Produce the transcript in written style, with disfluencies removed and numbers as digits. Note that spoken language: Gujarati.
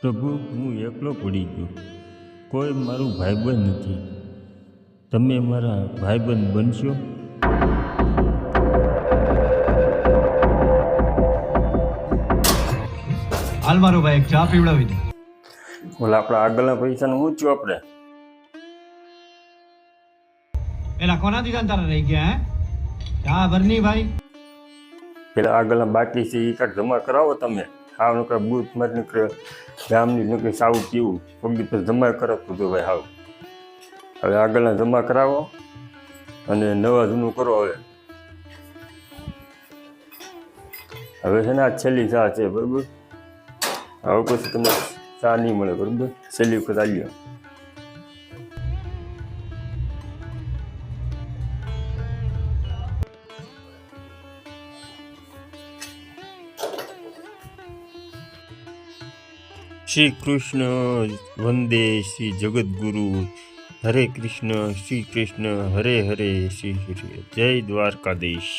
પ્રભુ, હું એકલો પડી ગયો. કોઈ મારું ભાઈબંધ નથી. તમે મારા ભાઈબંધ બનશો? હાલ મારો ભાઈ એક ચા પીવડાવી દે. ઓલા આપણા આગળના પૈસાનું શું થયું આપણે? એલા કોના દીધા તારા રહી ગયા હે? ચા ભરની ભાઈ. પેલા આગળના બાકી છે એ કાંઈક જમા કરાવો તમે. હાવ નકર બૂથ મારી નીકળે ગામની નકરી સાવું પીવું પગી પર જમા કરાવતું હતું ભાઈ હાવ. હવે આગળના જમા કરાવો અને નવા જૂનું કરો. હવે છે ને આ છેલ્લી ચા છે બરાબર. હવે પછી તમને ચા નહીં મળે બરાબર. છેલ્લી વખત આવ્યો. શ્રી કૃષ્ણ વંદે શ્રી જગદગુરુ. હરે કૃષ્ણ શ્રી કૃષ્ણ હરે હરે શ્રી હરે. જય દ્વારકાધીશ.